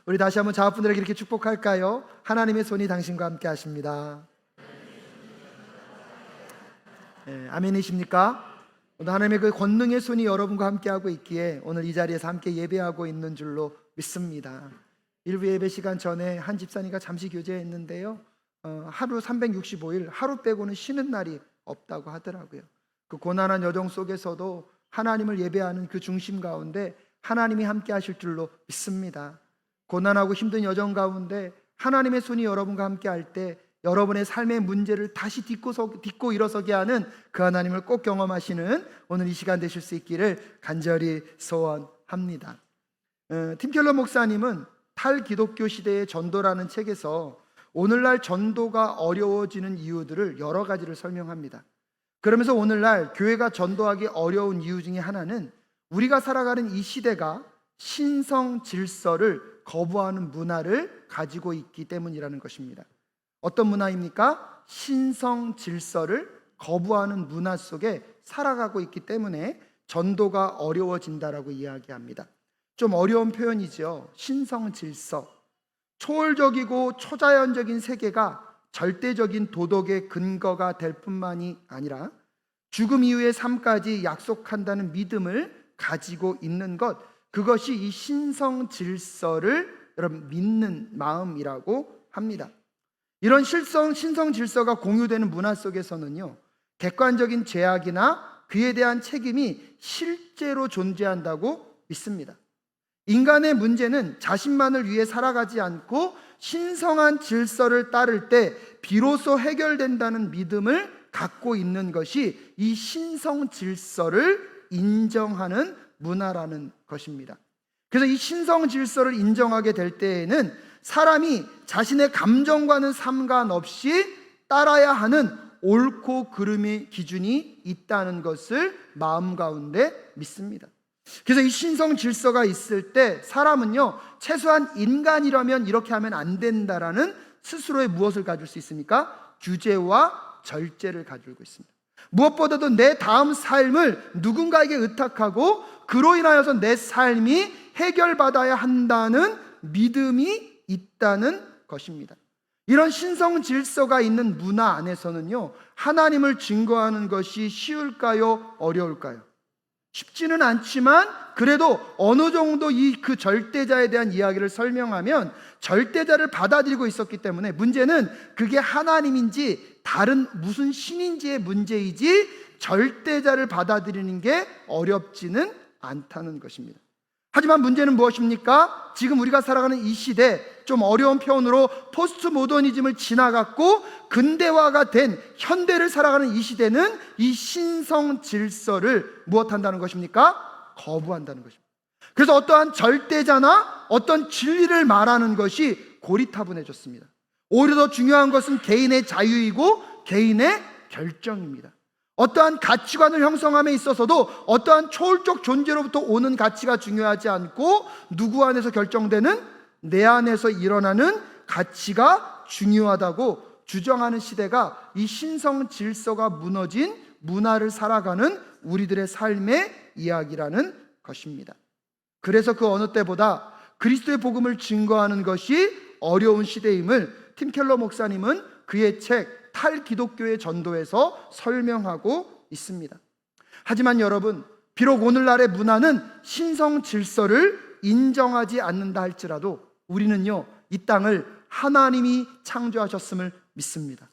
우리 다시 한번 자아분들에게 이렇게 축복할까요? 하나님의 손이 당신과 함께 하십니다. 아멘이십니까? 오늘 하나님의 그 권능의 손이 여러분과 함께하고 있기에 오늘 이 자리에서 함께 예배하고 있는 줄로 믿습니다. 일부 예배 시간 전에 한 집사님과 잠시 교제했는데요, 하루 365일 하루 빼고는 쉬는 날이 없다고 하더라고요. 그 고난한 여정 속에서도 하나님을 예배하는 그 중심 가운데 하나님이 함께 하실 줄로 믿습니다. 고난하고 힘든 여정 가운데 하나님의 손이 여러분과 함께 할 때 여러분의 삶의 문제를 다시 딛고 일어서게 하는 그 하나님을 꼭 경험하시는 오늘 이 시간 되실 수 있기를 간절히 소원합니다. 팀 켈러 목사님은 탈기독교 시대의 전도라는 책에서 오늘날 전도가 어려워지는 이유들을 여러 가지를 설명합니다. 그러면서 오늘날 교회가 전도하기 어려운 이유 중에 하나는 우리가 살아가는 이 시대가 신성 질서를 거부하는 문화를 가지고 있기 때문이라는 것입니다. 어떤 문화입니까? 신성 질서를 거부하는 문화 속에 살아가고 있기 때문에 전도가 어려워진다라고 이야기합니다. 좀 어려운 표현이죠. 신성 질서. 초월적이고 초자연적인 세계가 절대적인 도덕의 근거가 될 뿐만이 아니라 죽음 이후의 삶까지 약속한다는 믿음을 가지고 있는 것, 그것이 이 신성 질서를 여러분 믿는 마음이라고 합니다. 이런 신성 질서가 공유되는 문화 속에서는요, 객관적인 죄악이나 그에 대한 책임이 실제로 존재한다고 믿습니다. 인간의 문제는 자신만을 위해 살아가지 않고 신성한 질서를 따를 때 비로소 해결된다는 믿음을 갖고 있는 것이 이 신성 질서를 인정하는 문화라는 것입니다. 그래서 이 신성 질서를 인정하게 될 때에는 사람이 자신의 감정과는 상관없이 따라야 하는 옳고 그름의 기준이 있다는 것을 마음 가운데 믿습니다. 그래서 이 신성 질서가 있을 때 사람은요, 최소한 인간이라면 이렇게 하면 안 된다라는 스스로의 무엇을 가질 수 있습니까? 규제와 절제를 가지고 있습니다. 무엇보다도 내 다음 삶을 누군가에게 의탁하고 그로 인하여서 내 삶이 해결받아야 한다는 믿음이 있다는 것입니다. 이런 신성 질서가 있는 문화 안에서는요, 하나님을 증거하는 것이 쉬울까요? 어려울까요? 쉽지는 않지만 그래도 어느 정도 그 절대자에 대한 이야기를 설명하면 절대자를 받아들이고 있었기 때문에 문제는 그게 하나님인지 다른 무슨 신인지의 문제이지 절대자를 받아들이는 게 어렵지는 않다는 것입니다. 하지만 문제는 무엇입니까? 지금 우리가 살아가는 이 시대, 좀 어려운 표현으로 포스트 모더니즘을 지나갔고 근대화가 된 현대를 살아가는 이 시대는 이 신성 질서를 무엇한다는 것입니까? 거부한다는 것입니다. 그래서 어떠한 절대자나 어떤 진리를 말하는 것이 고리타분해졌습니다. 오히려 더 중요한 것은 개인의 자유이고 개인의 결정입니다. 어떠한 가치관을 형성함에 있어서도 어떠한 초월적 존재로부터 오는 가치가 중요하지 않고 누구 안에서 결정되는 내 안에서 일어나는 가치가 중요하다고 주장하는 시대가 이 신성 질서가 무너진 문화를 살아가는 우리들의 삶의 이야기라는 것입니다. 그래서 그 어느 때보다 그리스도의 복음을 증거하는 것이 어려운 시대임을 팀 켈러 목사님은 그의 책 탈기독교의 전도에서 설명하고 있습니다. 하지만 여러분, 비록 오늘날의 문화는 신성 질서를 인정하지 않는다 할지라도 우리는요, 이 땅을 하나님이 창조하셨음을 믿습니다.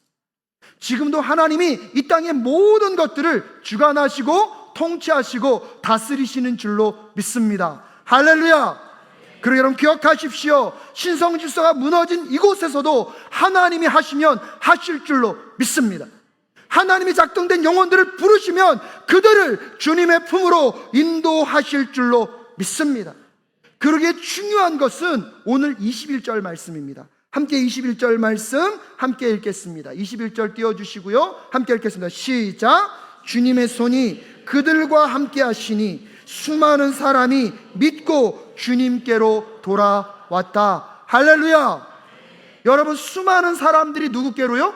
지금도 하나님이 이 땅의 모든 것들을 주관하시고 통치하시고 다스리시는 줄로 믿습니다. 할렐루야! 그리고 여러분 기억하십시오. 신성 질서가 무너진 이곳에서도 하나님이 하시면 하실 줄로 믿습니다. 하나님이 작정된 영혼들을 부르시면 그들을 주님의 품으로 인도하실 줄로 믿습니다. 그러기에 중요한 것은 오늘 21절 말씀입니다. 함께 21절 말씀 함께 읽겠습니다. 21절 띄워주시고요, 함께 읽겠습니다. 시작. 주님의 손이 그들과 함께 하시니 수많은 사람이 믿고 주님께로 돌아왔다. 할렐루야. 여러분, 수많은 사람들이 누구께로요?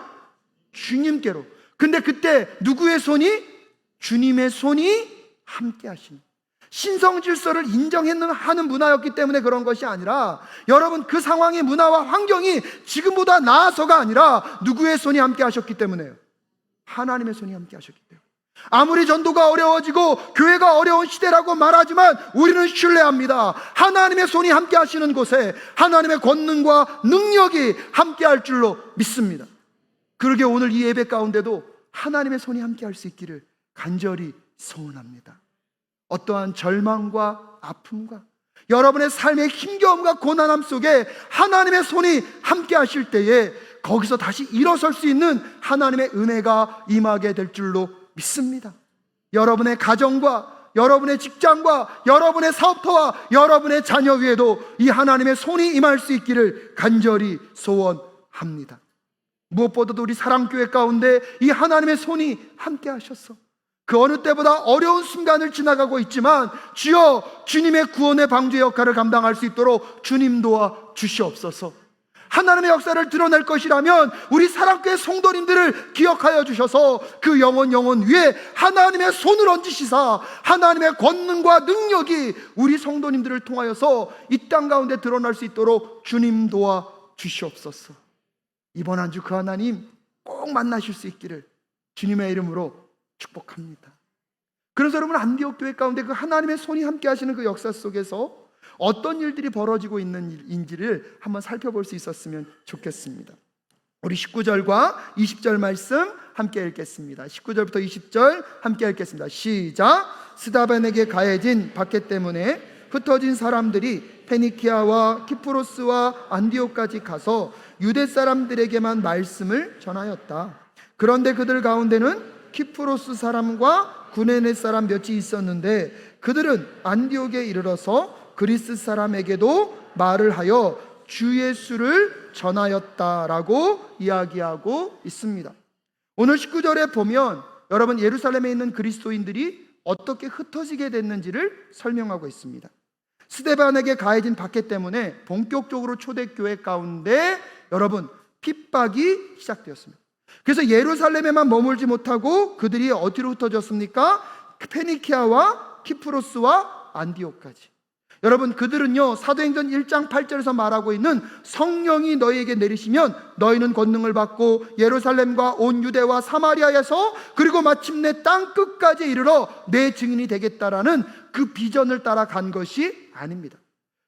주님께로. 근데 그때 누구의 손이? 주님의 손이 함께 하시니. 신성 질서를 인정하는 문화였기 때문에 그런 것이 아니라, 여러분, 그 상황의 문화와 환경이 지금보다 나아서가 아니라 누구의 손이 함께 하셨기 때문에요. 하나님의 손이 함께 하셨기 때문에. 아무리 전도가 어려워지고 교회가 어려운 시대라고 말하지만 우리는 신뢰합니다. 하나님의 손이 함께 하시는 곳에 하나님의 권능과 능력이 함께 할 줄로 믿습니다. 그러게 오늘 이 예배 가운데도 하나님의 손이 함께 할 수 있기를 간절히 소원합니다. 어떠한 절망과 아픔과 여러분의 삶의 힘겨움과 고난함 속에 하나님의 손이 함께 하실 때에 거기서 다시 일어설 수 있는 하나님의 은혜가 임하게 될 줄로 믿습니다. 여러분의 가정과 여러분의 직장과 여러분의 사업터와 여러분의 자녀 위에도 이 하나님의 손이 임할 수 있기를 간절히 소원합니다. 무엇보다도 우리 사랑교회 가운데 이 하나님의 손이 함께 하셔서 그 어느 때보다 어려운 순간을 지나가고 있지만 주여, 주님의 구원의 방주의 역할을 감당할 수 있도록 주님 도와 주시옵소서. 하나님의 역사를 드러낼 것이라면 우리 사랑교회 성도님들을 기억하여 주셔서 그 영혼 위에 하나님의 손을 얹으시사 하나님의 권능과 능력이 우리 성도님들을 통하여서 이 땅 가운데 드러날 수 있도록 주님 도와 주시옵소서. 이번 한 주 그 하나님 꼭 만나실 수 있기를 주님의 이름으로 축복합니다. 그래서 여러분, 안디옥 교회 가운데 그 하나님의 손이 함께 하시는 그 역사 속에서 어떤 일들이 벌어지고 있는지를 한번 살펴볼 수 있었으면 좋겠습니다. 우리 19절과 20절 말씀 함께 읽겠습니다. 19절부터 20절 함께 읽겠습니다. 시작. 스데반에게 가해진 박해 때문에 흩어진 사람들이 페니키아와 키프로스와 안디옥까지 가서 유대 사람들에게만 말씀을 전하였다. 그런데 그들 가운데는 키프로스 사람과 구레네 사람 몇이 있었는데 그들은 안디옥에 이르러서 그리스 사람에게도 말을 하여 주 예수를 전하였다라고 이야기하고 있습니다. 오늘 19절에 보면 여러분, 예루살렘에 있는 그리스도인들이 어떻게 흩어지게 됐는지를 설명하고 있습니다. 스데반에게 가해진 박해 때문에 본격적으로 초대교회 가운데 여러분, 핍박이 시작되었습니다. 그래서 예루살렘에만 머물지 못하고 그들이 어디로 흩어졌습니까? 페니키아와 키프로스와 안디옥까지. 여러분, 그들은요, 사도행전 1장 8절에서 말하고 있는 성령이 너희에게 내리시면 너희는 권능을 받고 예루살렘과 온 유대와 사마리아에서 그리고 마침내 땅 끝까지 이르러 내 증인이 되겠다라는 그 비전을 따라간 것이 아닙니다.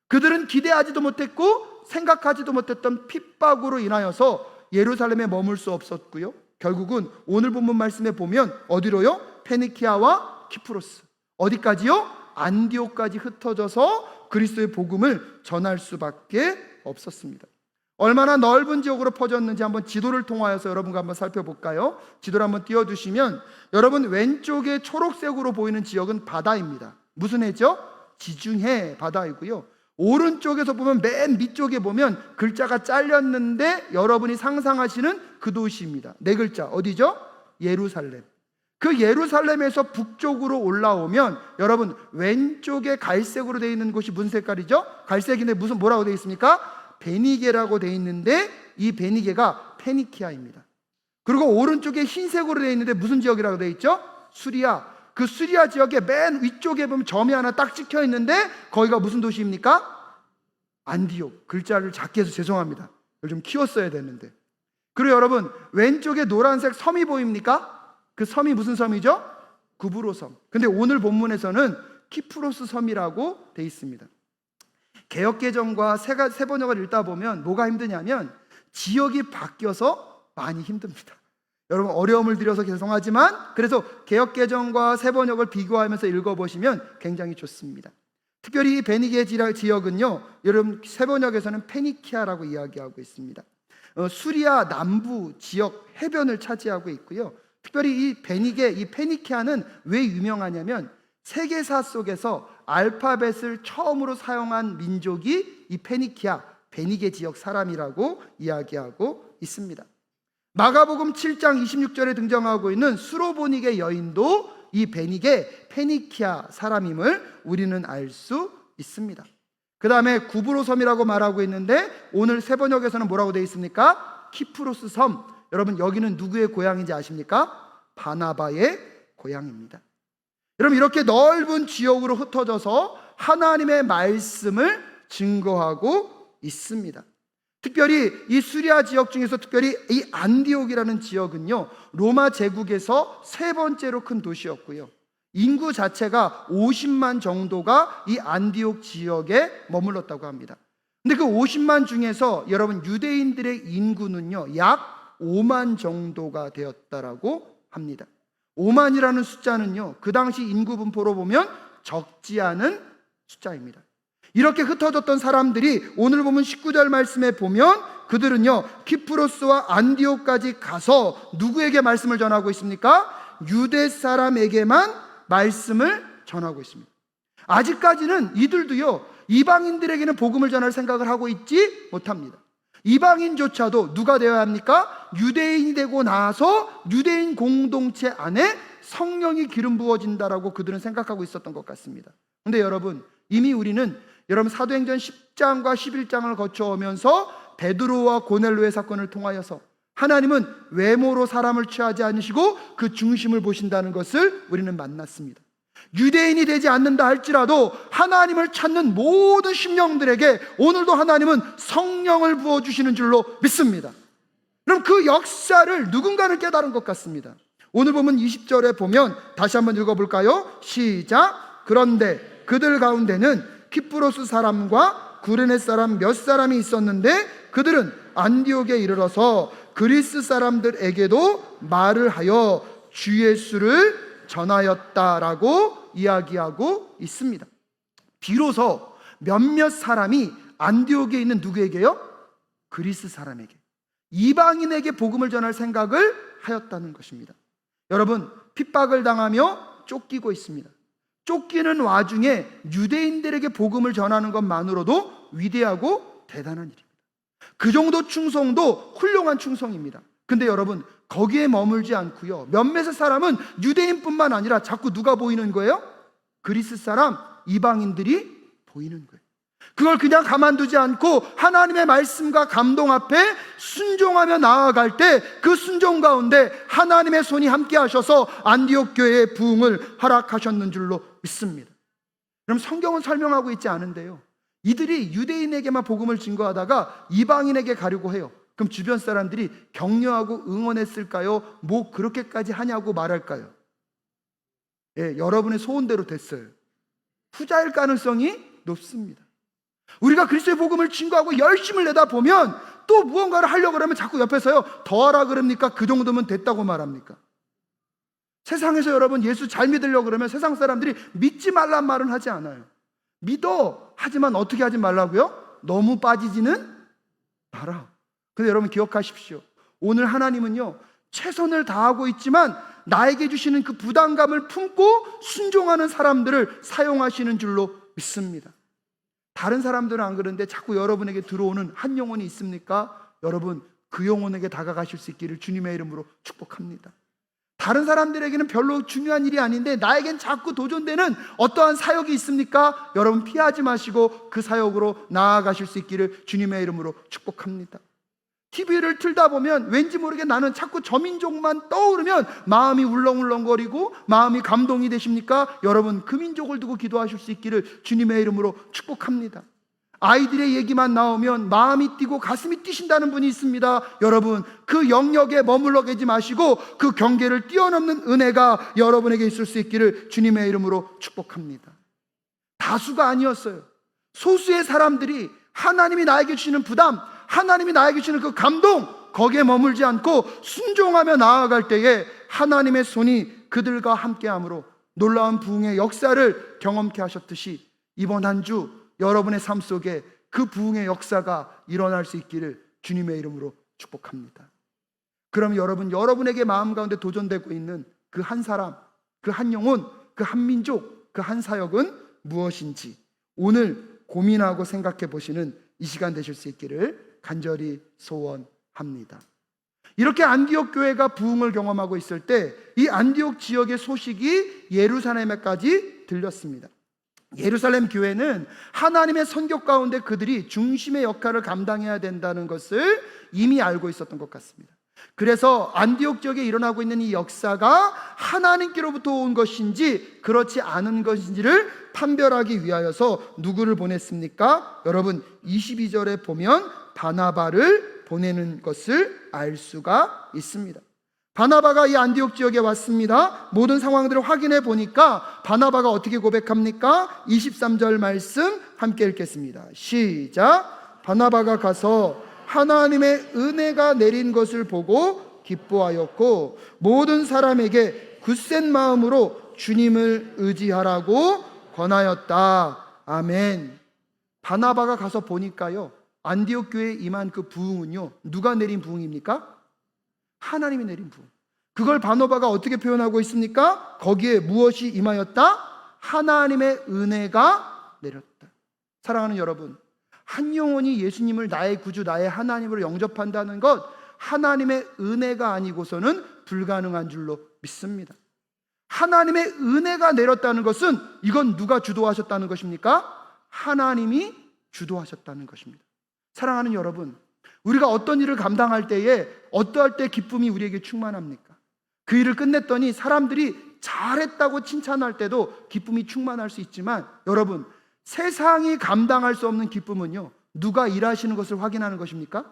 그들은 기대하지도 못했고 생각하지도 못했던 핍박으로 인하여서 예루살렘에 머물 수 없었고요, 결국은 오늘 본문 말씀에 보면 어디로요? 페니키아와 키프로스, 어디까지요? 안디옥까지 흩어져서 그리스도의 복음을 전할 수밖에 없었습니다. 얼마나 넓은 지역으로 퍼졌는지 한번 지도를 통하여서 여러분과 한번 살펴볼까요? 지도를 한번 띄워주시면 여러분, 왼쪽에 초록색으로 보이는 지역은 바다입니다. 무슨 해죠? 지중해 바다이고요, 오른쪽에서 보면 맨 밑쪽에 보면 글자가 잘렸는데 여러분이 상상하시는 그 도시입니다. 네 글자, 어디죠? 예루살렘. 그 예루살렘에서 북쪽으로 올라오면 여러분, 왼쪽에 갈색으로 되어 있는 곳이 무슨 색깔이죠? 갈색인데 무슨 뭐라고 되어 있습니까? 베니게라고 되어 있는데 이 베니게가 페니키아입니다. 그리고 오른쪽에 흰색으로 되어 있는데 무슨 지역이라고 되어 있죠? 수리아. 그 수리아 지역의 맨 위쪽에 보면 점이 하나 딱 찍혀 있는데 거기가 무슨 도시입니까? 안디옥. 글자를 작게 해서 죄송합니다. 이걸 좀 키웠어야 되는데. 그리고 여러분, 왼쪽에 노란색 섬이 보입니까? 그 섬이 무슨 섬이죠? 구브로 섬. 근데 오늘 본문에서는 키프로스 섬이라고 되어 있습니다. 개역개정과 새 번역을 읽다 보면 뭐가 힘드냐면 지역이 바뀌어서 많이 힘듭니다. 여러분, 어려움을 드려서 죄송하지만 그래서 개역개정과 새 번역을 비교하면서 읽어보시면 굉장히 좋습니다. 특별히 이 베니게 지역은요, 여러분, 새 번역에서는 페니키아라고 이야기하고 있습니다. 수리아 남부 지역 해변을 차지하고 있고요, 특별히 이 베니게, 이 페니키아는 왜 유명하냐면 세계사 속에서 알파벳을 처음으로 사용한 민족이 이 페니키아, 베니게 지역 사람이라고 이야기하고 있습니다. 마가복음 7장 26절에 등장하고 있는 수로보니게 여인도 이 베니게, 페니키아 사람임을 우리는 알 수 있습니다. 그 다음에 구브로 섬이라고 말하고 있는데 오늘 새 번역에서는 뭐라고 되어 있습니까? 키프로스 섬. 여러분, 여기는 누구의 고향인지 아십니까? 바나바의 고향입니다. 여러분, 이렇게 넓은 지역으로 흩어져서 하나님의 말씀을 증거하고 있습니다. 특별히 이 수리아 지역 중에서 특별히 이 안디옥이라는 지역은요, 로마 제국에서 세 번째로 큰 도시였고요, 인구 자체가 50만 정도가 이 안디옥 지역에 머물렀다고 합니다. 근데 그 50만 중에서 여러분, 유대인들의 인구는요 약 5만 정도가 되었다라고 합니다. 5만이라는 숫자는요, 그 당시 인구 분포로 보면 적지 않은 숫자입니다. 이렇게 흩어졌던 사람들이 오늘 보면 19절 말씀에 보면 그들은요, 키프로스와 안디옥까지 가서 누구에게 말씀을 전하고 있습니까? 유대 사람에게만 말씀을 전하고 있습니다. 아직까지는 이들도요, 이방인들에게는 복음을 전할 생각을 하고 있지 못합니다. 이방인조차도 누가 되어야 합니까? 유대인이 되고 나서 유대인 공동체 안에 성령이 기름 부어진다라고 그들은 생각하고 있었던 것 같습니다. 근데 여러분, 이미 우리는 여러분 사도행전 10장과 11장을 거쳐오면서 베드로와 고넬로의 사건을 통하여서 하나님은 외모로 사람을 취하지 않으시고 그 중심을 보신다는 것을 우리는 만났습니다. 유대인이 되지 않는다 할지라도 하나님을 찾는 모든 심령들에게 오늘도 하나님은 성령을 부어주시는 줄로 믿습니다. 그럼 그 역사를 누군가는 깨달은 것 같습니다. 오늘 보면 20절에 보면 다시 한번 읽어볼까요? 시작. 그런데 그들 가운데는 키프로스 사람과 구레네 사람 몇 사람이 있었는데 그들은 안디옥에 이르러서 그리스 사람들에게도 말을 하여 주 예수를 전하였다라고 이야기하고 있습니다. 비로소 몇몇 사람이 안디옥에 있는 누구에게요? 그리스 사람에게, 이방인에게 복음을 전할 생각을 하였다는 것입니다. 여러분, 핍박을 당하며 쫓기고 있습니다. 쫓기는 와중에 유대인들에게 복음을 전하는 것만으로도 위대하고 대단한 일입니다. 그 정도 충성도 훌륭한 충성입니다. 근데 여러분, 거기에 머물지 않고요, 몇몇의 사람은 유대인뿐만 아니라 자꾸 누가 보이는 거예요? 그리스 사람, 이방인들이 보이는 거예요. 그걸 그냥 가만두지 않고 하나님의 말씀과 감동 앞에 순종하며 나아갈 때 그 순종 가운데 하나님의 손이 함께 하셔서 안디옥 교회의 부흥을 허락하셨는 줄로 믿습니다. 그럼 성경은 설명하고 있지 않은데요, 이들이 유대인에게만 복음을 증거하다가 이방인에게 가려고 해요. 그럼 주변 사람들이 격려하고 응원했을까요? 뭐 그렇게까지 하냐고 말할까요? 예, 여러분의 소원대로 됐어요. 후자일 가능성이 높습니다. 우리가 그리스도의 복음을 증거하고 열심을 내다 보면 또 무언가를 하려고 그러면 자꾸 옆에서요, 더 하라 그럽니까? 그 정도면 됐다고 말합니까? 세상에서 여러분 예수 잘 믿으려고 그러면 세상 사람들이 믿지 말란 말은 하지 않아요. 믿어, 하지만 어떻게 하지 말라고요? 너무 빠지지는 마라. 근데 여러분 기억하십시오. 오늘 하나님은요, 최선을 다하고 있지만 나에게 주시는 그 부담감을 품고 순종하는 사람들을 사용하시는 줄로 믿습니다. 다른 사람들은 안 그런데 자꾸 여러분에게 들어오는 한 영혼이 있습니까? 여러분, 그 영혼에게 다가가실 수 있기를 주님의 이름으로 축복합니다. 다른 사람들에게는 별로 중요한 일이 아닌데 나에겐 자꾸 도전되는 어떠한 사역이 있습니까? 여러분 피하지 마시고 그 사역으로 나아가실 수 있기를 주님의 이름으로 축복합니다. TV를 틀다 보면 왠지 모르게 나는 자꾸 저 민족만 떠오르면 마음이 울렁울렁거리고 마음이 감동이 되십니까? 여러분, 그 민족을 두고 기도하실 수 있기를 주님의 이름으로 축복합니다. 아이들의 얘기만 나오면 마음이 뛰고 가슴이 뛰신다는 분이 있습니다. 여러분, 그 영역에 머물러 계지 마시고 그 경계를 뛰어넘는 은혜가 여러분에게 있을 수 있기를 주님의 이름으로 축복합니다. 다수가 아니었어요. 소수의 사람들이 하나님이 나에게 주시는 부담, 하나님이 나에게 주시는 그 감동, 거기에 머물지 않고 순종하며 나아갈 때에 하나님의 손이 그들과 함께함으로 놀라운 부흥의 역사를 경험케 하셨듯이 이번 한 주 여러분의 삶 속에 그 부흥의 역사가 일어날 수 있기를 주님의 이름으로 축복합니다. 그럼 여러분, 여러분에게 마음 가운데 도전되고 있는 그 한 사람, 그 한 영혼, 그 한 민족, 그 한 사역은 무엇인지 오늘 고민하고 생각해 보시는 이 시간 되실 수 있기를 간절히 소원합니다. 이렇게 안디옥 교회가 부흥을 경험하고 있을 때 이 안디옥 지역의 소식이 예루살렘에까지 들렸습니다. 예루살렘 교회는 하나님의 선교 가운데 그들이 중심의 역할을 감당해야 된다는 것을 이미 알고 있었던 것 같습니다. 그래서 안디옥 지역에 일어나고 있는 이 역사가 하나님께로부터 온 것인지 그렇지 않은 것인지를 판별하기 위하여서 누구를 보냈습니까? 여러분 22절에 보면 바나바를 보내는 것을 알 수가 있습니다. 바나바가 이 안디옥 지역에 왔습니다. 모든 상황들을 확인해 보니까 바나바가 어떻게 고백합니까? 23절 말씀 함께 읽겠습니다. 시작. 바나바가 가서 하나님의 은혜가 내린 것을 보고 기뻐하였고 모든 사람에게 굳센 마음으로 주님을 의지하라고 권하였다. 아멘. 바나바가 가서 보니까요, 안디옥 교회에 임한 그 부흥은요, 누가 내린 부흥입니까? 하나님이 내린 부흥. 그걸 바나바가 어떻게 표현하고 있습니까? 거기에 무엇이 임하였다? 하나님의 은혜가 내렸다. 사랑하는 여러분, 한 영혼이 예수님을 나의 구주, 나의 하나님으로 영접한다는 것, 하나님의 은혜가 아니고서는 불가능한 줄로 믿습니다. 하나님의 은혜가 내렸다는 것은 이건 누가 주도하셨다는 것입니까? 하나님이 주도하셨다는 것입니다. 사랑하는 여러분, 우리가 어떤 일을 감당할 때에 어떠할 때 기쁨이 우리에게 충만합니까? 그 일을 끝냈더니 사람들이 잘했다고 칭찬할 때도 기쁨이 충만할 수 있지만, 여러분, 세상이 감당할 수 없는 기쁨은요, 누가 일하시는 것을 확인하는 것입니까?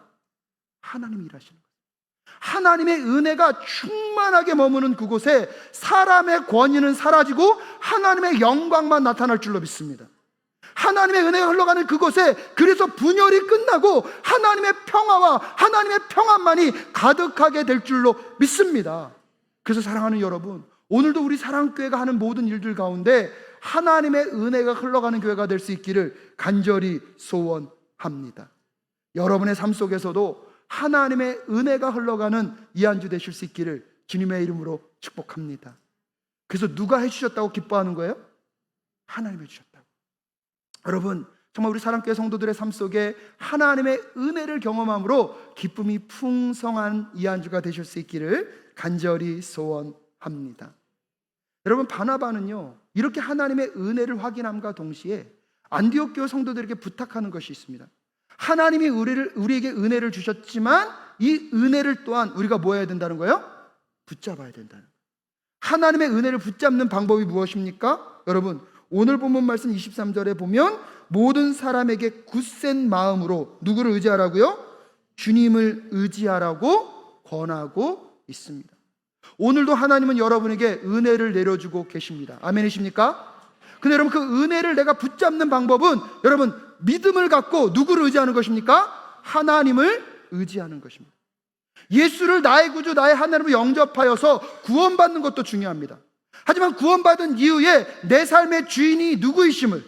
하나님이 일하시는 거예요. 하나님의 은혜가 충만하게 머무는 그곳에 사람의 권위는 사라지고 하나님의 영광만 나타날 줄로 믿습니다. 하나님의 은혜가 흘러가는 그곳에 그래서 분열이 끝나고 하나님의 평화와 하나님의 평안만이 가득하게 될 줄로 믿습니다. 그래서 사랑하는 여러분, 오늘도 우리 사랑교회가 하는 모든 일들 가운데 하나님의 은혜가 흘러가는 교회가 될 수 있기를 간절히 소원합니다. 여러분의 삶 속에서도 하나님의 은혜가 흘러가는 이 한 주 되실 수 있기를 주님의 이름으로 축복합니다. 그래서 누가 해주셨다고 기뻐하는 거예요? 하나님이 해주셨다고. 여러분, 정말 우리 사랑교회 성도들의 삶 속에 하나님의 은혜를 경험함으로 기쁨이 풍성한 이 한 주가 되실 수 있기를 간절히 소원합니다. 여러분, 바나바는요, 이렇게 하나님의 은혜를 확인함과 동시에 안디옥 교회 성도들에게 부탁하는 것이 있습니다. 하나님이 우리에게 은혜를 주셨지만 이 은혜를 또한 우리가 뭐 해야 된다는 거예요? 붙잡아야 된다는 거예요. 하나님의 은혜를 붙잡는 방법이 무엇입니까? 여러분, 오늘 본문 말씀 23절에 보면 모든 사람에게 굳센 마음으로 누구를 의지하라고요? 주님을 의지하라고 권하고 있습니다. 오늘도 하나님은 여러분에게 은혜를 내려주고 계십니다. 아멘이십니까? 근데 여러분, 그 은혜를 내가 붙잡는 방법은 여러분 믿음을 갖고 누구를 의지하는 것입니까? 하나님을 의지하는 것입니다. 예수를 나의 구주, 나의 하나님을 영접하여서 구원받는 것도 중요합니다. 하지만 구원받은 이후에 내 삶의 주인이 누구이심을,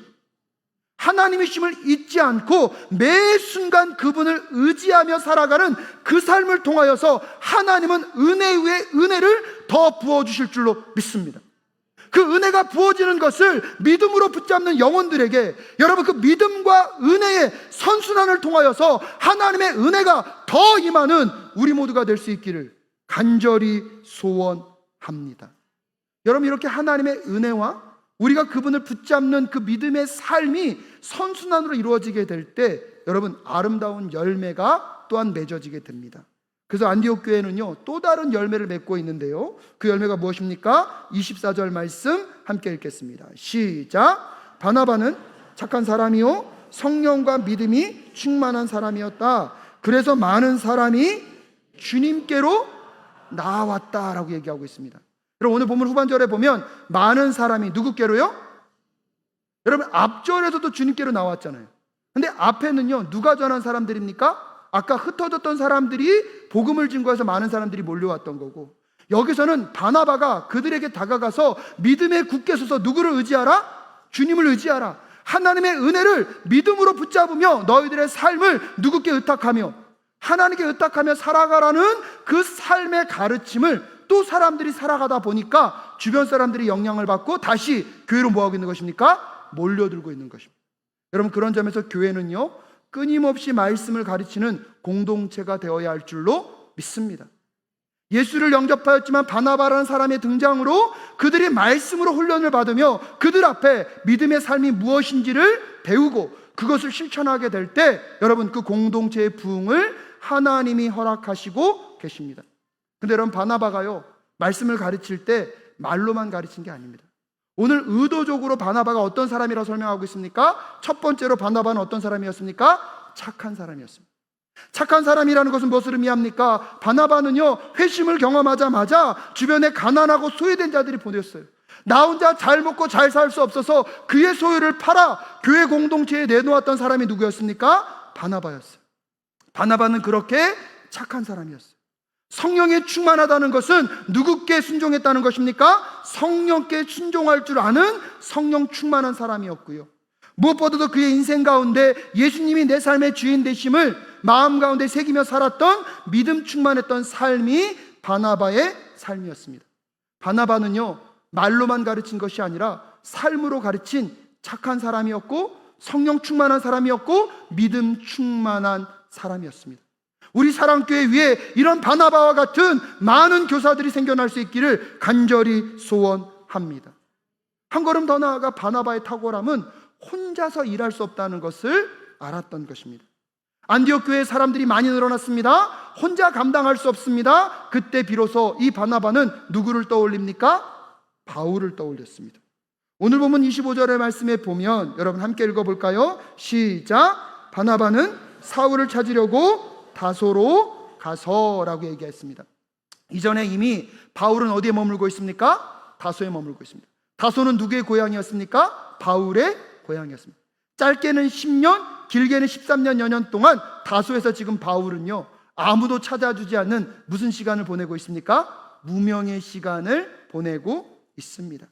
하나님이심을 잊지 않고 매 순간 그분을 의지하며 살아가는 그 삶을 통하여서 하나님은 은혜 위에 은혜를 더 부어주실 줄로 믿습니다. 그 은혜가 부어지는 것을 믿음으로 붙잡는 영혼들에게 여러분, 그 믿음과 은혜의 선순환을 통하여서 하나님의 은혜가 더 임하는 우리 모두가 될 수 있기를 간절히 소원합니다. 여러분, 이렇게 하나님의 은혜와 우리가 그분을 붙잡는 그 믿음의 삶이 선순환으로 이루어지게 될 때 여러분, 아름다운 열매가 또한 맺어지게 됩니다. 그래서 안디옥 교회는요, 또 다른 열매를 맺고 있는데요, 그 열매가 무엇입니까? 24절 말씀 함께 읽겠습니다. 시작. 바나바는 착한 사람이요 성령과 믿음이 충만한 사람이었다. 그래서 많은 사람이 주님께로 나왔다라고 얘기하고 있습니다. 여러분, 오늘 본문 후반절에 보면 많은 사람이 누구께로요? 여러분, 앞절에서도 주님께로 나왔잖아요. 근데 앞에는요, 누가 전한 사람들입니까? 아까 흩어졌던 사람들이 복음을 증거해서 많은 사람들이 몰려왔던 거고, 여기서는 바나바가 그들에게 다가가서 믿음에 굳게 서서 누구를 의지하라? 주님을 의지하라. 하나님의 은혜를 믿음으로 붙잡으며 너희들의 삶을 누구께 의탁하며 하나님께 의탁하며 살아가라는 그 삶의 가르침을 또 사람들이 살아가다 보니까 주변 사람들이 영향을 받고 다시 교회로 뭐하고 있는 것입니까? 몰려들고 있는 것입니다. 여러분, 그런 점에서 교회는요, 끊임없이 말씀을 가르치는 공동체가 되어야 할 줄로 믿습니다. 예수를 영접하였지만 바나바라는 사람의 등장으로 그들이 말씀으로 훈련을 받으며 그들 앞에 믿음의 삶이 무엇인지를 배우고 그것을 실천하게 될 때 여러분, 그 공동체의 부흥을 하나님이 허락하시고 계십니다. 근데 여러분, 바나바가요, 말씀을 가르칠 때 말로만 가르친 게 아닙니다. 오늘 의도적으로 바나바가 어떤 사람이라고 설명하고 있습니까? 첫 번째로 바나바는 어떤 사람이었습니까? 착한 사람이었습니다. 착한 사람이라는 것은 무엇을 의미합니까? 바나바는요, 회심을 경험하자마자 주변에 가난하고 소외된 자들이 보냈어요. 나 혼자 잘 먹고 잘 살 수 없어서 그의 소유를 팔아 교회 공동체에 내놓았던 사람이 누구였습니까? 바나바였어요. 바나바는 그렇게 착한 사람이었어요. 성령에 충만하다는 것은 누구께 순종했다는 것입니까? 성령께 순종할 줄 아는 성령 충만한 사람이었고요, 무엇보다도 그의 인생 가운데 예수님이 내 삶의 주인 되심을 마음 가운데 새기며 살았던 믿음 충만했던 삶이 바나바의 삶이었습니다. 바나바는요, 말로만 가르친 것이 아니라 삶으로 가르친 착한 사람이었고, 성령 충만한 사람이었고, 믿음 충만한 사람이었습니다. 우리 사랑교회 위에 이런 바나바와 같은 많은 교사들이 생겨날 수 있기를 간절히 소원합니다. 한 걸음 더 나아가 바나바의 탁월함은 혼자서 일할 수 없다는 것을 알았던 것입니다. 안디옥 교회에 사람들이 많이 늘어났습니다. 혼자 감당할 수 없습니다. 그때 비로소 이 바나바는 누구를 떠올립니까? 바울을 떠올렸습니다. 오늘 보면 25절의 말씀에 보면, 여러분 함께 읽어볼까요? 시작. 바나바는 사울을 찾으려고 다소로 가서라고 얘기했습니다. 이전에 이미 바울은 어디에 머물고 있습니까? 다소에 머물고 있습니다. 다소는 누구의 고향이었습니까? 바울의 고향이었습니다. 짧게는 10년, 길게는 13년 여년 동안 다소에서 지금 바울은요, 아무도 찾아주지 않는 무슨 시간을 보내고 있습니까? 무명의 시간을 보내고 있습니다.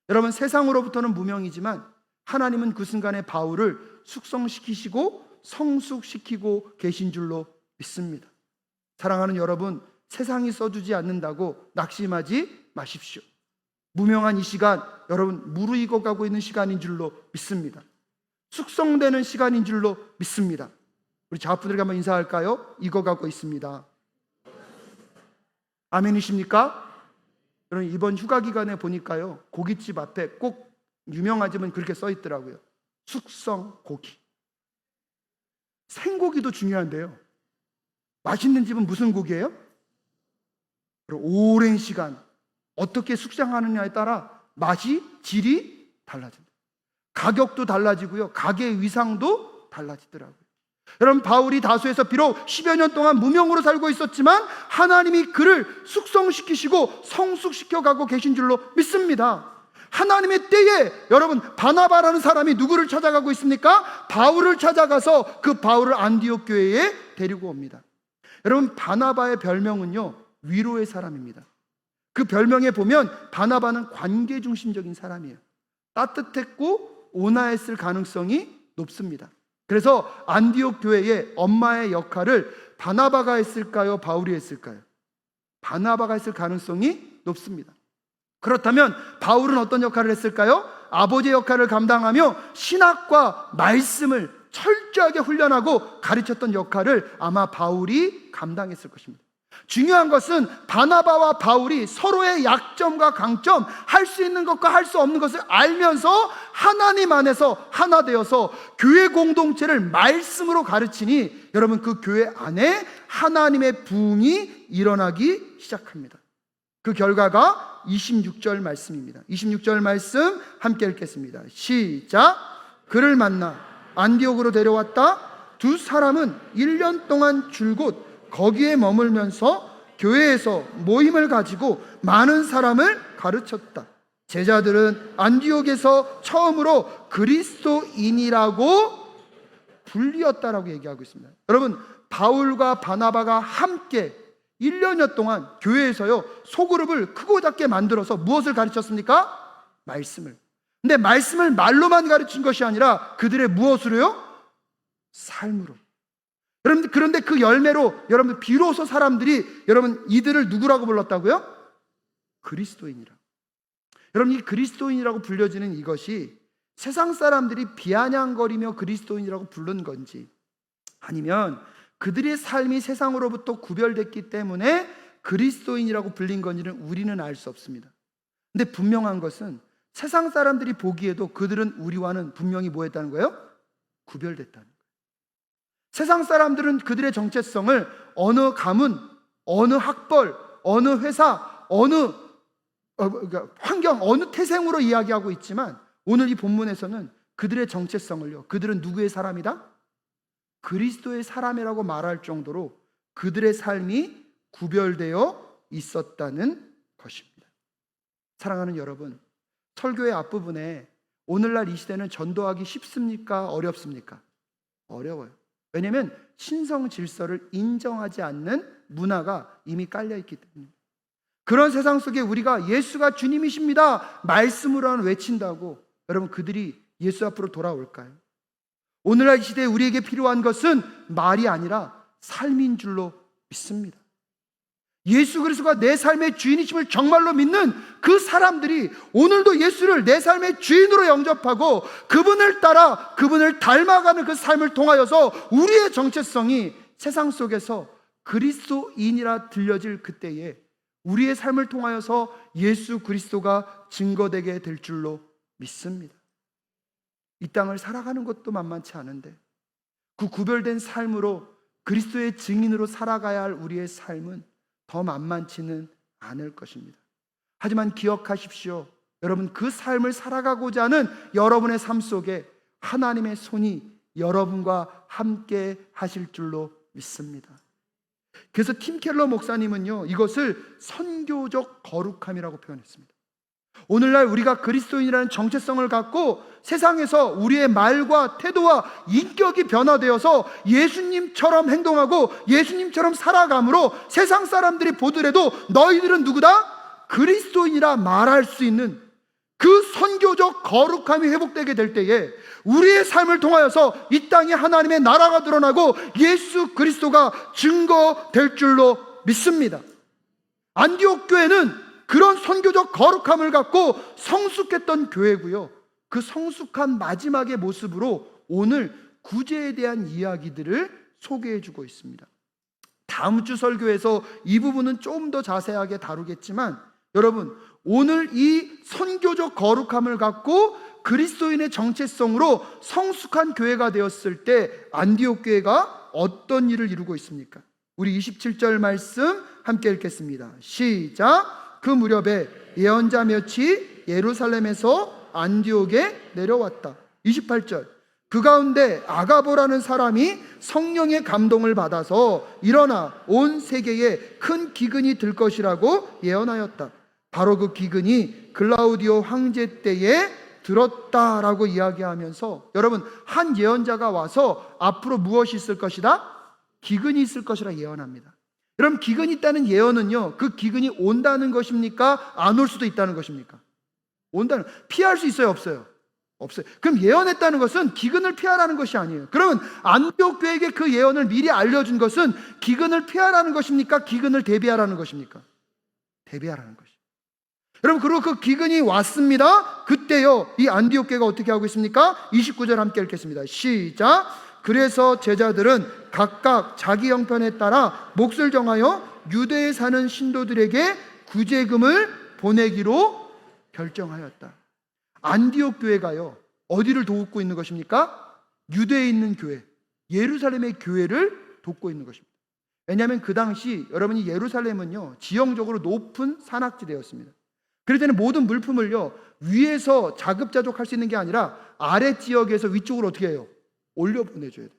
여러분, 세상으로부터는 무명이지만 하나님은 그 순간에 바울을 숙성시키시고 성숙시키고 계신 줄로 믿습니다. 사랑하는 여러분, 세상이 써주지 않는다고 낙심하지 마십시오. 무명한 이 시간, 여러분 무르익어 가고 있는 시간인 줄로 믿습니다. 숙성되는 시간인 줄로 믿습니다. 우리 자녀분들에게 한번 인사할까요? 익어가고 있습니다. 아멘이십니까? 여러분, 이번 휴가 기간에 보니까요, 고깃집 앞에 꼭 유명한 집은 그렇게 써 있더라고요. 숙성 고기. 생고기도 중요한데요, 맛있는 집은 무슨 고기예요? 오랜 시간 어떻게 숙성하느냐에 따라 맛이, 질이 달라집니다. 가격도 달라지고요, 가게의 위상도 달라지더라고요. 여러분, 바울이 다소에서 비록 10여 년 동안 무명으로 살고 있었지만 하나님이 그를 숙성시키시고 성숙시켜가고 계신 줄로 믿습니다. 하나님의 때에 여러분, 바나바라는 사람이 누구를 찾아가고 있습니까? 바울을 찾아가서 그 바울을 안디옥 교회에 데리고 옵니다. 여러분, 바나바의 별명은요, 위로의 사람입니다. 그 별명에 보면 바나바는 관계 중심적인 사람이에요. 따뜻했고 온화했을 가능성이 높습니다. 그래서 안디옥 교회의 엄마의 역할을 바나바가 했을까요? 바울이 했을까요? 바나바가 했을 가능성이 높습니다. 그렇다면 바울은 어떤 역할을 했을까요? 아버지의 역할을 감당하며 신학과 말씀을 철저하게 훈련하고 가르쳤던 역할을 아마 바울이 감당했을 것입니다. 중요한 것은 바나바와 바울이 서로의 약점과 강점, 할 수 있는 것과 할 수 없는 것을 알면서 하나님 안에서 하나 되어서 교회 공동체를 말씀으로 가르치니 여러분, 그 교회 안에 하나님의 부흥이 일어나기 시작합니다. 그 결과가 26절 말씀입니다. 26절 말씀 함께 읽겠습니다. 시작. 그를 만나 안디옥으로 데려왔다. 두 사람은 1년 동안 줄곧 거기에 머물면서 교회에서 모임을 가지고 많은 사람을 가르쳤다. 제자들은 안디옥에서 처음으로 그리스도인이라고 불리었다라고 얘기하고 있습니다. 여러분, 바울과 바나바가 함께 1년여 동안 교회에서요, 소그룹을 크고 작게 만들어서 무엇을 가르쳤습니까? 말씀을. 근데 말씀을 말로만 가르친 것이 아니라 그들의 무엇으로요? 삶으로. 여러분, 그런데 그 열매로 여러분, 비로소 사람들이 여러분, 이들을 누구라고 불렀다고요? 그리스도인이라. 여러분, 이 그리스도인이라고 불려지는 이것이 세상 사람들이 비아냥거리며 그리스도인이라고 부른 건지, 아니면 그들의 삶이 세상으로부터 구별됐기 때문에 그리스도인이라고 불린 건지는 우리는 알 수 없습니다. 근데 분명한 것은 세상 사람들이 보기에도 그들은 우리와는 분명히 뭐 했다는 거예요? 구별됐다는 거예요. 세상 사람들은 그들의 정체성을 어느 가문, 어느 학벌, 어느 회사, 그러니까 환경, 어느 태생으로 이야기하고 있지만 오늘 이 본문에서는 그들의 정체성을요, 그들은 누구의 사람이다? 그리스도의 사람이라고 말할 정도로 그들의 삶이 구별되어 있었다는 것입니다. 사랑하는 여러분, 설교의 앞부분에 오늘날 이 시대는 전도하기 쉽습니까? 어렵습니까? 어려워요. 왜냐하면 신성 질서를 인정하지 않는 문화가 이미 깔려있기 때문입니다. 그런 세상 속에 우리가 예수가 주님이십니다 말씀으로는 외친다고 여러분 그들이 예수 앞으로 돌아올까요? 오늘날 이 시대에 우리에게 필요한 것은 말이 아니라 삶인 줄로 믿습니다. 예수 그리스도가 내 삶의 주인이심을 정말로 믿는 그 사람들이 오늘도 예수를 내 삶의 주인으로 영접하고 그분을 따라 그분을 닮아가는 그 삶을 통하여서 우리의 정체성이 세상 속에서 그리스도인이라 들려질 그때에 우리의 삶을 통하여서 예수 그리스도가 증거되게 될 줄로 믿습니다. 이 땅을 살아가는 것도 만만치 않은데 그 구별된 삶으로 그리스도의 증인으로 살아가야 할 우리의 삶은 더 만만치는 않을 것입니다. 하지만 기억하십시오. 여러분, 그 삶을 살아가고자 하는 여러분의 삶 속에 하나님의 손이 여러분과 함께 하실 줄로 믿습니다. 그래서 팀 켈러 목사님은요, 이것을 선교적 거룩함이라고 표현했습니다. 오늘날 우리가 그리스도인이라는 정체성을 갖고 세상에서 우리의 말과 태도와 인격이 변화되어서 예수님처럼 행동하고 예수님처럼 살아감으로 세상 사람들이 보더라도 너희들은 누구다? 그리스도인이라 말할 수 있는 그 선교적 거룩함이 회복되게 될 때에 우리의 삶을 통하여서 이 땅에 하나님의 나라가 드러나고 예수 그리스도가 증거될 줄로 믿습니다. 안디옥 교회는 그런 선교적 거룩함을 갖고 성숙했던 교회고요, 그 성숙한 마지막의 모습으로 오늘 구제에 대한 이야기들을 소개해주고 있습니다. 다음 주 설교에서 이 부분은 좀 더 자세하게 다루겠지만 여러분, 오늘 이 선교적 거룩함을 갖고 그리스도인의 정체성으로 성숙한 교회가 되었을 때 안디옥 교회가 어떤 일을 이루고 있습니까? 우리 27절 말씀 함께 읽겠습니다. 시작. 그 무렵에 예언자 몇이 예루살렘에서 안디옥에 내려왔다. 28절. 그 가운데 아가보라는 사람이 성령의 감동을 받아서 일어나 온 세계에 큰 기근이 들 것이라고 예언하였다. 바로 그 기근이 글라우디오 황제 때에 들었다라고 이야기하면서 여러분, 한 예언자가 와서 앞으로 무엇이 있을 것이다? 기근이 있을 것이라 예언합니다. 여러분, 기근이 있다는 예언은요, 그 기근이 온다는 것입니까? 안 올 수도 있다는 것입니까? 온다는, 피할 수 있어요, 없어요? 없어요. 그럼 예언했다는 것은 기근을 피하라는 것이 아니에요. 그러면 안디옥 교회에게 그 예언을 미리 알려준 것은 기근을 피하라는 것입니까? 기근을 대비하라는 것입니까? 대비하라는 것이죠. 여러분, 그리고 그 기근이 왔습니다. 그때요, 이 안디옥 교회가 어떻게 하고 있습니까? 29절 함께 읽겠습니다. 시작. 그래서 제자들은 각각 자기 형편에 따라 몫을 정하여 유대에 사는 신도들에게 구제금을 보내기로 결정하였다. 안디옥 교회가요, 어디를 돕고 있는 것입니까? 유대에 있는 교회, 예루살렘의 교회를 돕고 있는 것입니다. 왜냐하면 그 당시 여러분이 예루살렘은요, 지형적으로 높은 산악지대였습니다. 그럴 때는 모든 물품을요, 위에서 자급자족할 수 있는 게 아니라 아래 지역에서 위쪽으로 어떻게 해요? 올려 보내줘야 돼요.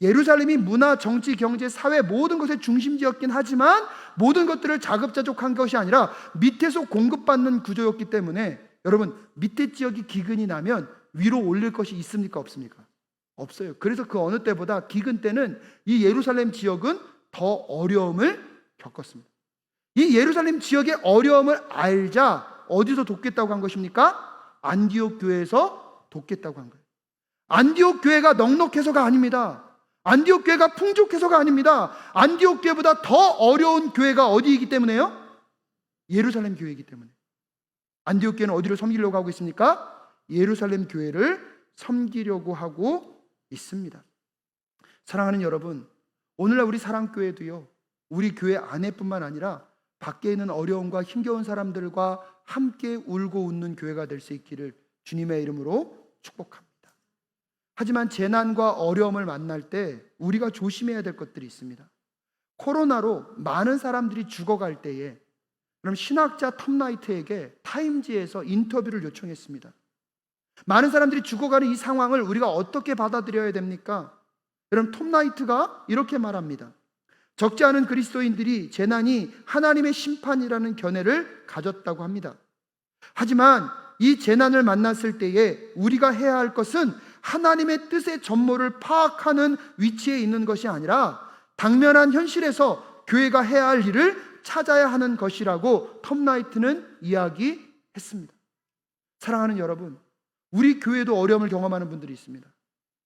예루살렘이 문화, 정치, 경제, 사회 모든 것의 중심지였긴 하지만 모든 것들을 자급자족한 것이 아니라 밑에서 공급받는 구조였기 때문에 여러분, 밑에 지역이 기근이 나면 위로 올릴 것이 있습니까? 없습니까? 없어요. 그래서 그 어느 때보다 기근 때는 이 예루살렘 지역은 더 어려움을 겪었습니다. 이 예루살렘 지역의 어려움을 알자 어디서 돕겠다고 한 것입니까? 안디옥 교회에서 돕겠다고 한 거예요. 안디옥 교회가 넉넉해서가 아닙니다. 안디옥 교회가 풍족해서가 아닙니다. 안디옥 교회보다 더 어려운 교회가 어디이기 때문에요? 예루살렘 교회이기 때문에. 안디옥 교회는 어디를 섬기려고 하고 있습니까? 예루살렘 교회를 섬기려고 하고 있습니다. 사랑하는 여러분, 오늘날 우리 사랑교회도요, 우리 교회 안에뿐만 아니라 밖에 있는 어려움과 힘겨운 사람들과 함께 울고 웃는 교회가 될 수 있기를 주님의 이름으로 축복합니다. 하지만 재난과 어려움을 만날 때 우리가 조심해야 될 것들이 있습니다. 코로나로 많은 사람들이 죽어갈 때에 그럼 신학자 톰나이트에게 타임지에서 인터뷰를 요청했습니다. 많은 사람들이 죽어가는 이 상황을 우리가 어떻게 받아들여야 됩니까? 그럼 톰나이트가 이렇게 말합니다. 적지 않은 그리스도인들이 재난이 하나님의 심판이라는 견해를 가졌다고 합니다. 하지만 이 재난을 만났을 때에 우리가 해야 할 것은 하나님의 뜻의 전모를 파악하는 위치에 있는 것이 아니라 당면한 현실에서 교회가 해야 할 일을 찾아야 하는 것이라고 톰나이트는 이야기했습니다. 사랑하는 여러분, 우리 교회도 어려움을 경험하는 분들이 있습니다.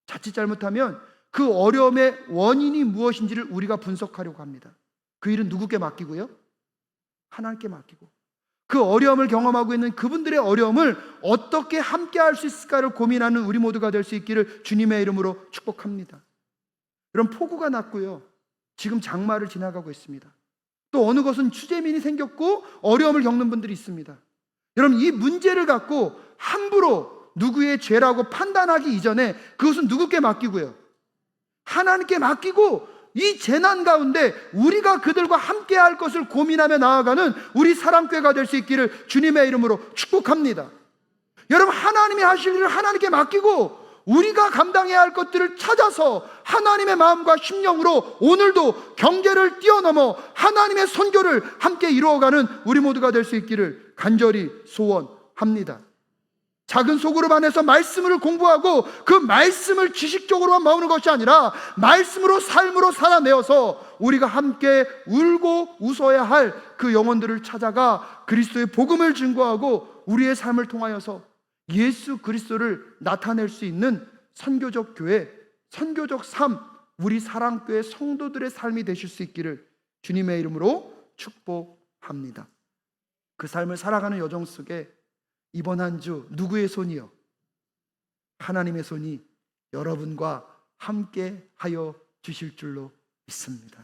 자칫 잘못하면 그 어려움의 원인이 무엇인지를 우리가 분석하려고 합니다. 그 일은 누구께 맡기고요? 하나님께 맡기고, 그 어려움을 경험하고 있는 그분들의 어려움을 어떻게 함께 할 수 있을까를 고민하는 우리 모두가 될 수 있기를 주님의 이름으로 축복합니다. 그럼 폭우가 났고요, 지금 장마를 지나가고 있습니다. 또 어느 곳은 추재민이 생겼고 어려움을 겪는 분들이 있습니다. 여러분, 이 문제를 갖고 함부로 누구의 죄라고 판단하기 이전에 그것은 누구께 맡기고요? 하나님께 맡기고, 이 재난 가운데 우리가 그들과 함께 할 것을 고민하며 나아가는 우리 사랑교회가 될 수 있기를 주님의 이름으로 축복합니다. 여러분, 하나님이 하실 일을 하나님께 맡기고 우리가 감당해야 할 것들을 찾아서 하나님의 마음과 심령으로 오늘도 경계를 뛰어넘어 하나님의 선교를 함께 이루어가는 우리 모두가 될 수 있기를 간절히 소원합니다. 작은 소그룹 안에서 말씀을 공부하고 그 말씀을 지식적으로만 모으는 것이 아니라 말씀으로 삶으로 살아내어서 우리가 함께 울고 웃어야 할 그 영혼들을 찾아가 그리스도의 복음을 증거하고 우리의 삶을 통하여서 예수 그리스도를 나타낼 수 있는 선교적 교회, 선교적 삶, 우리 사랑교회 성도들의 삶이 되실 수 있기를 주님의 이름으로 축복합니다. 그 삶을 살아가는 여정 속에 이번 한 주 누구의 손이요? 하나님의 손이 여러분과 함께 하여 주실 줄로 믿습니다.